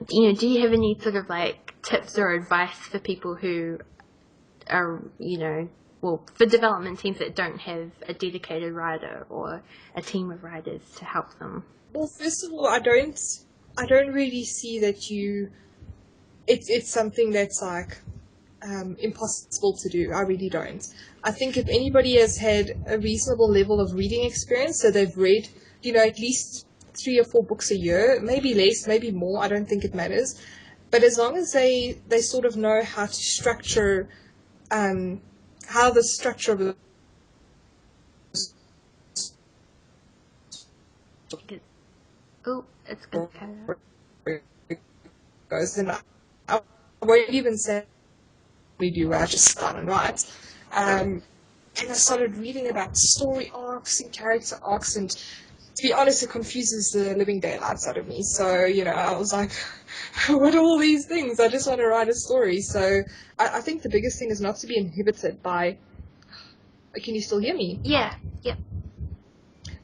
Do you have any sort of like tips or advice for people who are, for development teams that don't have a dedicated writer or a team of writers to help them? Well, first of all, I don't really see that it's something that's like impossible to do. I really don't. I think if anybody has had a reasonable level of reading experience, so they've read, at least 3 or 4 books a year, maybe less, maybe more, I don't think it matters. But as long as they sort of know how to structure, how the structure of the It's good. goes, then I won't even say we do, I just start and write. And I started reading about story arcs and character arcs, and to be honest, it confuses the living daylights out of me. So, I was like, what are all these things? I just want to write a story. So I think the biggest thing is not to be inhibited by... Can you still hear me? Yeah, yep.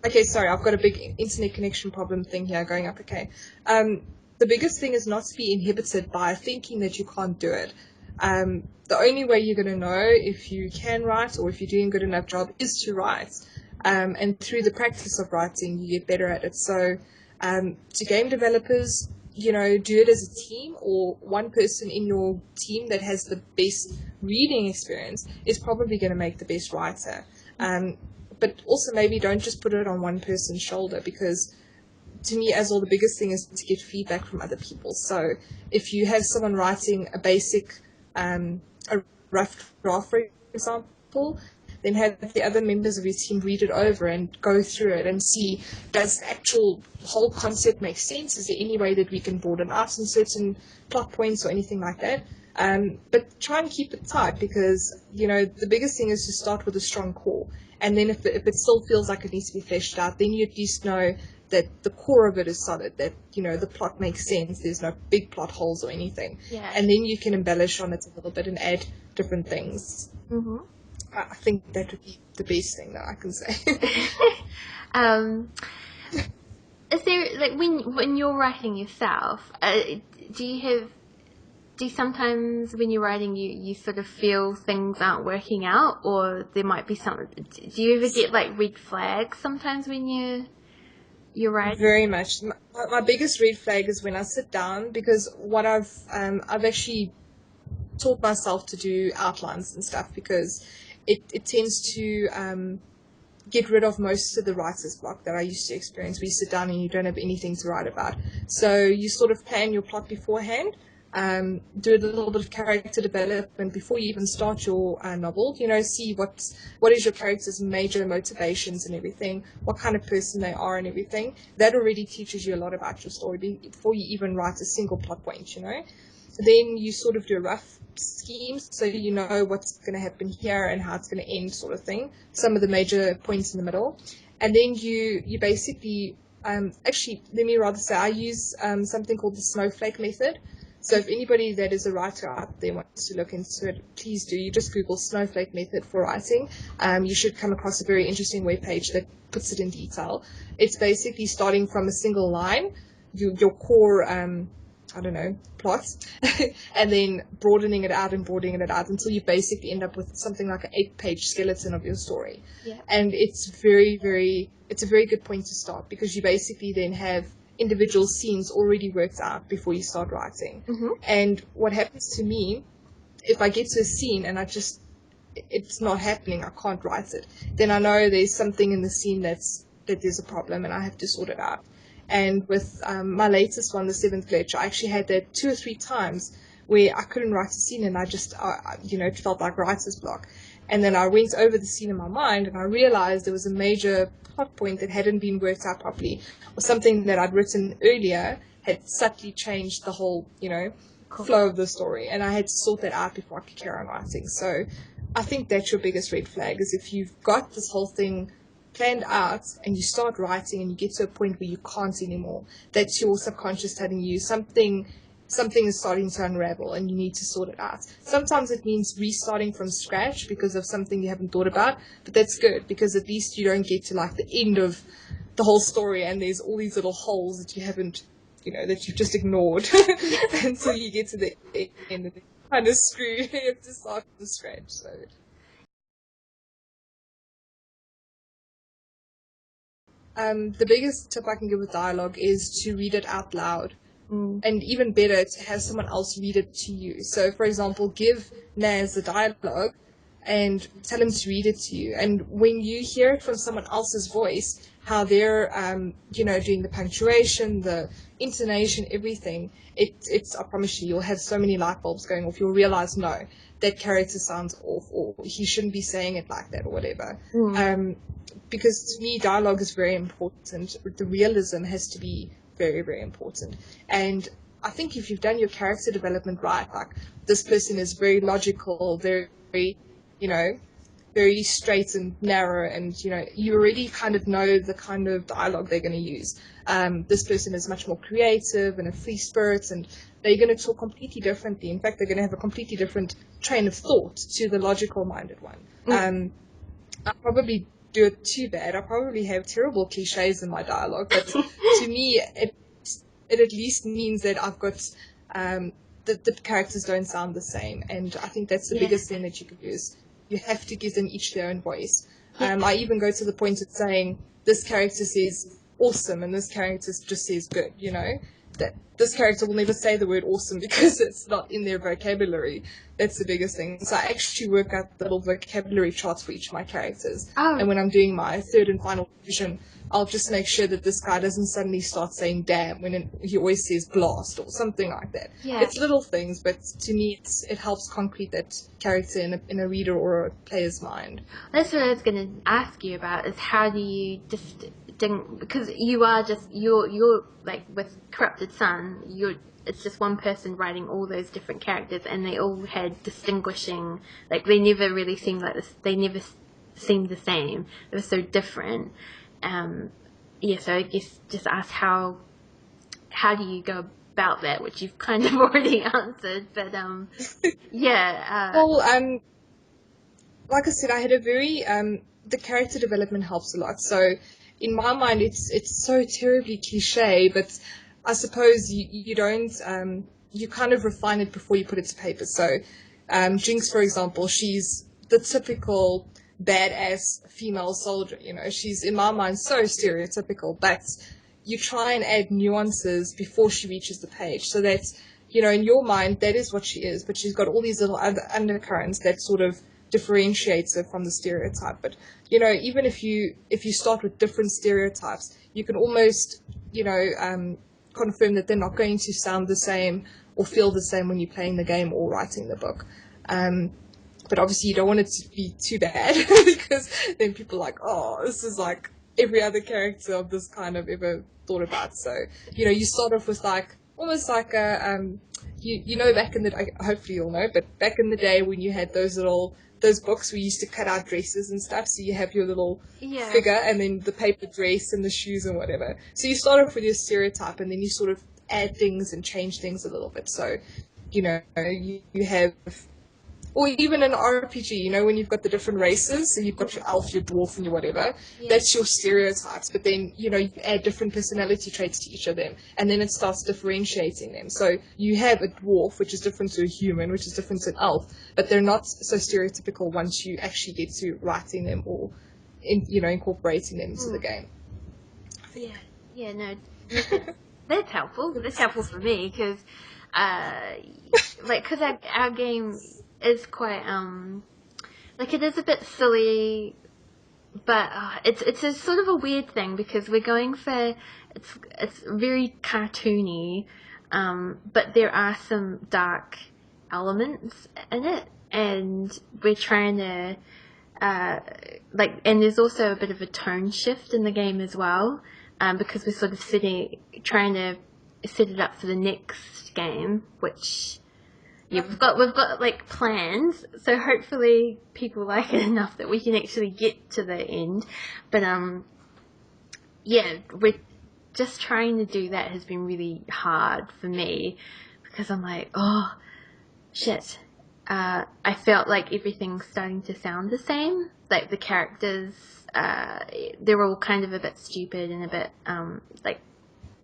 Okay, sorry, I've got a big internet connection problem thing here going up, okay. The biggest thing is not to be inhibited by thinking that you can't do it. The only way you're going to know if you can write or if you're doing a good enough job is to write. And through the practice of writing, you get better at it. So to game developers, do it as a team, or one person in your team that has the best reading experience is probably going to make the best writer. But also maybe don't just put it on one person's shoulder, because to me, as well, the biggest thing is to get feedback from other people. So if you have someone writing a basic, a rough draft, for example, then have the other members of your team read it over and go through it and see, does the actual whole concept make sense? Is there any way that we can broaden out in certain plot points or anything like that? But try and keep it tight, because, the biggest thing is to start with a strong core. And then if it still feels like it needs to be fleshed out, then you at least know that the core of it is solid, that, the plot makes sense, there's no big plot holes or anything. Yeah. And then you can embellish on it a little bit and add different things. Mm-hmm. I think that would be the best thing that I can say. Is there, like, when you're writing yourself, do you sometimes, when you're writing, you sort of feel things aren't working out, or there might be do you ever get like red flags sometimes when you're writing? Very much. My biggest red flag is when I sit down, because what I've actually taught myself to do outlines and stuff, because it tends to get rid of most of the writer's block that I used to experience, where you sit down and you don't have anything to write about. So you sort of plan your plot beforehand, do a little bit of character development before you even start your novel. See what is your character's major motivations and everything, what kind of person they are and everything. That already teaches you a lot about your story before you even write a single plot point, Then you sort of do a rough scheme, so you know what's going to happen here and how it's going to end, sort of thing. Some of the major points in the middle. And then you basically, actually, let me rather say, I use something called the snowflake method. So if anybody that is a writer out there wants to look into it, please do. You just Google snowflake method for writing. You should come across a very interesting webpage that puts it in detail. It's basically starting from a single line, your core, plot, and then broadening it out until you basically end up with something like an 8-page skeleton of your story. Yeah. And it's a very good point to start, because you basically then have individual scenes already worked out before you start writing. Mm-hmm. And what happens to me, if I get to a scene and it's not happening, I can't write it, then I know there's something in the scene that there's a problem and I have to sort it out. And with my latest one, The Seventh Glitch, I actually had that 2 or 3 times where I couldn't write a scene, and I just, it felt like writer's block. And then I went over the scene in my mind, and I realized there was a major plot point that hadn't been worked out properly, or something that I'd written earlier had subtly changed the whole, flow of the story. And I had to sort that out before I could carry on writing. So I think that's your biggest red flag, is if you've got this whole thing planned out and you start writing and you get to a point where you can't anymore, that's your subconscious telling you something is starting to unravel and you need to sort it out. Sometimes it means restarting from scratch because of something you haven't thought about, but that's good, because at least you don't get to like the end of the whole story and there's all these little holes that you haven't that you've just ignored until you get to the end, and then kind of screw. You have to start from scratch. So. The biggest tip I can give with dialogue is to read it out loud. And even better, to have someone else read it to you. So, for example, give Naz the dialogue and tell him to read it to you. And when you hear it from someone else's voice, how they're, doing the punctuation, the intonation, everything, I promise you, you'll have so many light bulbs going off. You'll realize, no, that character sounds off, or he shouldn't be saying it like that, or whatever. Because to me, dialogue is very important. The realism has to be very, very important. And I think if you've done your character development right, like this person is very logical, very, very straight and narrow, and you already kind of know the kind of dialogue they're going to use. This person is much more creative and a free spirit, and they're going to talk completely differently. In fact, they're going to have a completely different train of thought to the logical-minded one. I probably do it too bad. I probably have terrible cliches in my dialogue, but to me, it at least means that I've got the characters don't sound the same, and I think that's the biggest thing that you can use. You have to give them each their own voice. I even go to the point of saying this character says awesome and this character just says good. That this character will never say the word awesome because it's not in their vocabulary. That's the biggest thing. So I actually work out the little vocabulary charts for each of my characters. And when I'm doing my third and final revision, I'll just make sure that this guy doesn't suddenly start saying damn when he always says blast or something like that. It's little things, but to me it helps concrete that character in a reader or a player's mind. That's what I was going to ask you about, is how do you because you're like with Corrupted Sun, it's just one person writing all those different characters, and they all had distinguishing, like they never really seemed like this. They never seemed the same. They were so different. So I guess just ask how do you go about that, which you've kind of already answered, but Well, like I said, I had a very the character development helps a lot. So in my mind, it's so terribly cliche, but I suppose you don't you kind of refine it before you put it to paper. So Jinx, for example, she's the typical badass female soldier. She's in my mind so stereotypical, but you try and add nuances before she reaches the page, so that in your mind that is what she is, but she's got all these little undercurrents that sort of differentiates her from the stereotype. But even if you start with different stereotypes, you can almost confirm that they're not going to sound the same or feel the same when you're playing the game or writing the book. But obviously you don't want it to be too bad because then people are like, oh, this is like every other character of this kind I've ever thought about. So you start off with like almost like a back in the, hopefully you'll know, but back in the day when you had those books we used to cut out dresses and stuff, so you have your little figure and then the paper dress and the shoes and whatever. So you start off with your stereotype and then you sort of add things and change things a little bit. So you have, or even an RPG, when you've got the different races, so you've got your elf, your dwarf, and your whatever, that's your stereotypes, but then, you add different personality traits to each of them, and then it starts differentiating them. So you have a dwarf, which is different to a human, which is different to an elf, but they're not so stereotypical once you actually get to writing them or, incorporating them into the game. That's helpful. That's helpful for me, because our game is quite it is a bit silly, but it's a sort of a weird thing because we're going for it's very cartoony, but there are some dark elements in it, and we're trying to and there's also a bit of a tone shift in the game as well, because we're sort of trying to set it up for the next game, which we've got like plans, so hopefully people like it enough that we can actually get to the end. But we're just trying to do that has been really hard for me, because I'm like, oh shit, I felt like everything's starting to sound the same, like the characters, they're all kind of a bit stupid and a bit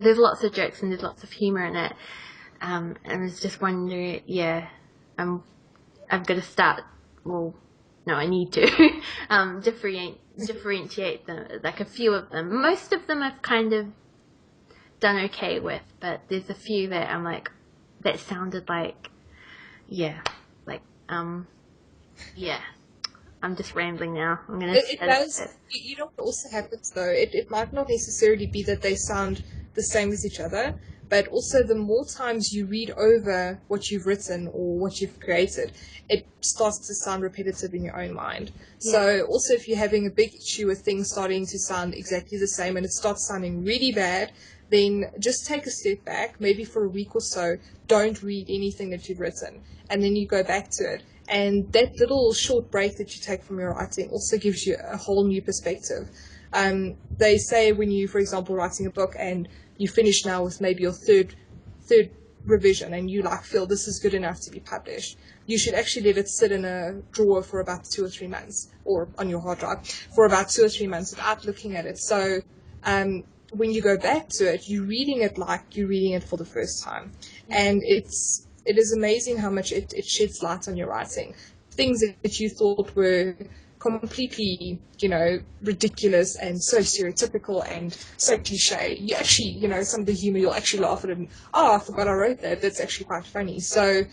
there's lots of jokes and there's lots of humor in it. And I was just wondering, I've got to start. Well, no, I need to differentiate them, like a few of them. Most of them I've kind of done okay with, but there's a few that I'm like, that sounded like, like, yeah. I'm just rambling now. I'm gonna. It does. You know what also happens though? It might not necessarily be that they sound the same as each other, but also the more times you read over what you've written or what you've created, it starts to sound repetitive in your own mind. Yeah. So also if you're having a big issue with things starting to sound exactly the same and it starts sounding really bad, then just take a step back, maybe for a week or so, don't read anything that you've written, and then you go back to it. And that little short break that you take from your writing also gives you a whole new perspective. They say when you, for example, writing a book and you finish now with maybe your third revision and you like feel this is good enough to be published, you should actually let it sit in a drawer for about 2 or 3 months, or on your hard drive for about 2 or 3 months without looking at it. So when you go back to it, you're reading it like you're reading it for the first time. And it is amazing how much it sheds light on your writing. Things that you thought were completely, ridiculous and so stereotypical and so cliche. You actually, some of the humor, you'll actually laugh at it and, I forgot I wrote that. That's actually quite funny. So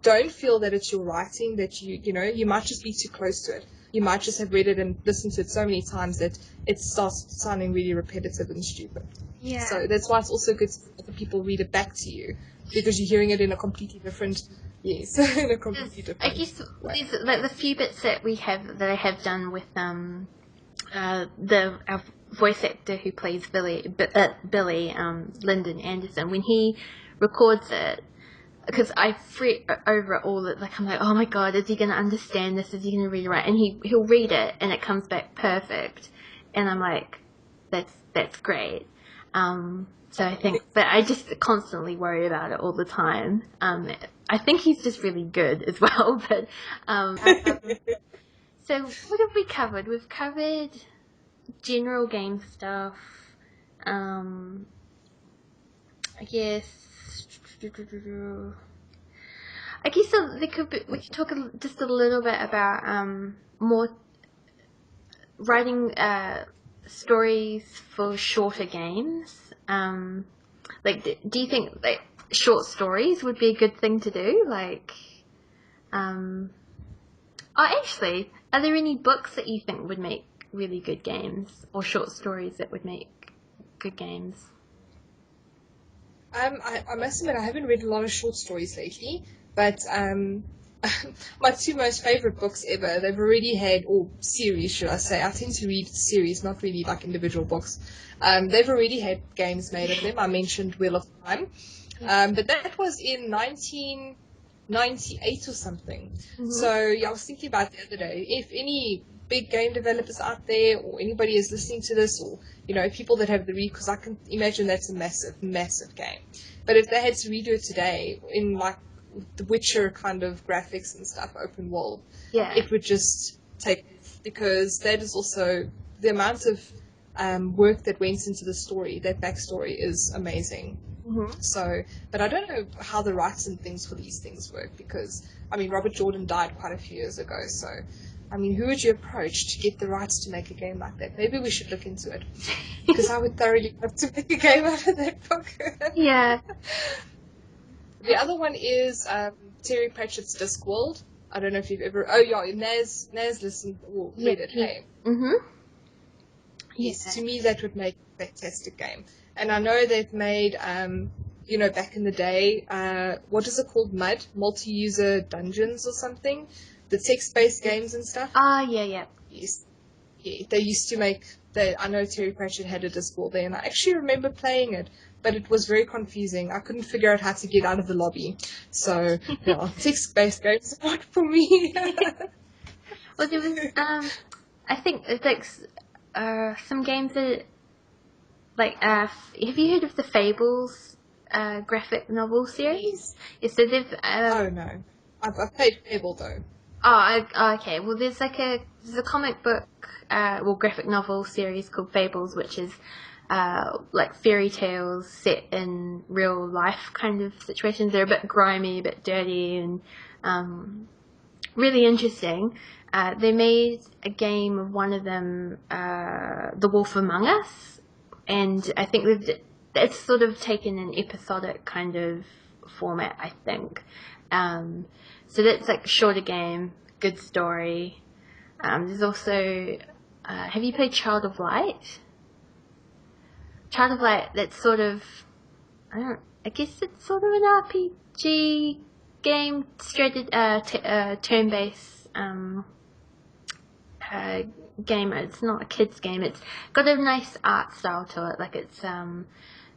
don't feel that it's your writing that you might just be too close to it. You might just have read it and listened to it so many times that it starts sounding really repetitive and stupid. Yeah. So that's why it's also good to have people read it back to you, because you're hearing it in a completely different, in a completely different I guess way. these, like the few bits that I have done with our voice actor who plays Billy, Lyndon Anderson, when he records it, because I fret over it all. Like I'm like, oh my god, is he going to understand this? Is he going to read it right? And he'll read it, and it comes back perfect. And I'm like, that's great. So I think, but I just constantly worry about it all the time. I think he's just really good as well. But so what have we covered? We've covered general game stuff. I guess. There could be, we could talk just a little bit about more writing stories for shorter games. Do you think like short stories would be a good thing to do? Actually, are there any books that you think would make really good games, or short stories that would make good games? I must admit, I haven't read a lot of short stories lately, but my 2 most favorite books ever, they've already had, or series, should I say. I tend to read series, not really like individual books. They've already had games made of them. I mentioned Wheel of Time, but that was in 1998 or something. Mm-hmm. So yeah, I was thinking about it the other day. If any big game developers out there, or anybody is listening to this, or people that have the read, because I can imagine that's a massive, massive game. But if they had to redo it today in like The Witcher kind of graphics and stuff, open world, it would just take, because that is also the amount of work that went into the story. That backstory is amazing. Mm-hmm. So, but I don't know how the rights and things for these things work, because Robert Jordan died quite a few years ago. So, who would you approach to get the rights to make a game like that? Maybe we should look into it, because I would thoroughly love to make a game out of that book. Yeah. The other one is Terry Pratchett's Discworld. I don't know if you've ever. Oh yeah, Naz listened or read it. Hey. Mm-hmm. Yes, to me that would make a fantastic game. And I know they've made, back in the day, what is it called? MUD, multi-user dungeons or something, the text-based games and stuff. Yeah. Yes, yeah, they used to make. I know Terry Pratchett had a Discworld there, and I actually remember playing it, but it was very confusing. I couldn't figure out how to get out of the lobby. So, text-based games are not for me. Well, there was, I think it's like some games that, like, have you heard of the Fables graphic novel series? Yes. So they've. Oh no, I've played Fable though. Okay. Well, there's a comic book, graphic novel series called Fables, which is like fairy tales set in real life kind of situations. They're a bit grimy, a bit dirty, and really interesting. They made a game of one of them, The Wolf Among Us, and I think it's sort of taken an episodic kind of format, I think. So that's like a shorter game, good story. There's also, have you played Child of Light? Child of Light, that's sort of, I guess it's sort of an RPG game, turn-based game. It's not a kid's game. It's got a nice art style to it, like it's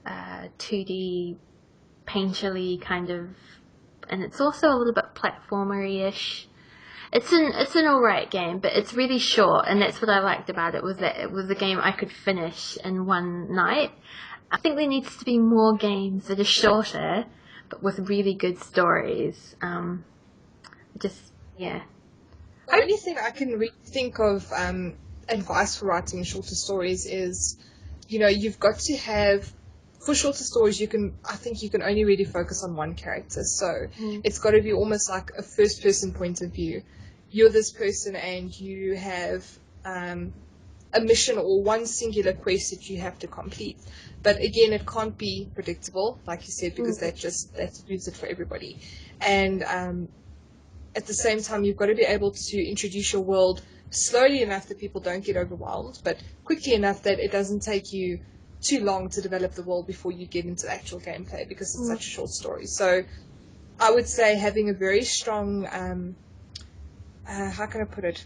2D painterly kind of, and it's also a little bit platformery-ish. It's an alright game, but it's really short, and that's what I liked about it, was that it was a game I could finish in one night. I think there needs to be more games that are shorter, but with really good stories. Yeah. The only thing I can really think of advice for writing shorter stories is, you've got to have, for shorter stories, I think you can only really focus on one character. So it's got to be almost like a first person point of view. You're this person and you have a mission or one singular quest that you have to complete. But again, it can't be predictable, like you said, because that leaves it for everybody. And at the same time, you've got to be able to introduce your world slowly enough that people don't get overwhelmed, but quickly enough that it doesn't take you too long to develop the world before you get into actual gameplay, because it's such a short story. So I would say having a very strong, how can I put it?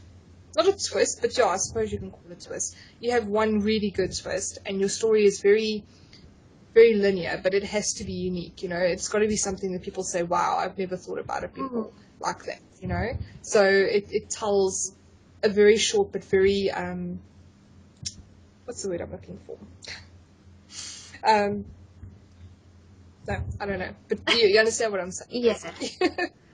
Not a twist, but yeah, I suppose you can call it a twist. You have one really good twist, and your story is very, very linear, but it has to be unique. It's got to be something that people say, "Wow, I've never thought about it before like that." So it tells a very short but very what's the word I'm looking for? No, I don't know, but you understand what I'm saying. Yeah.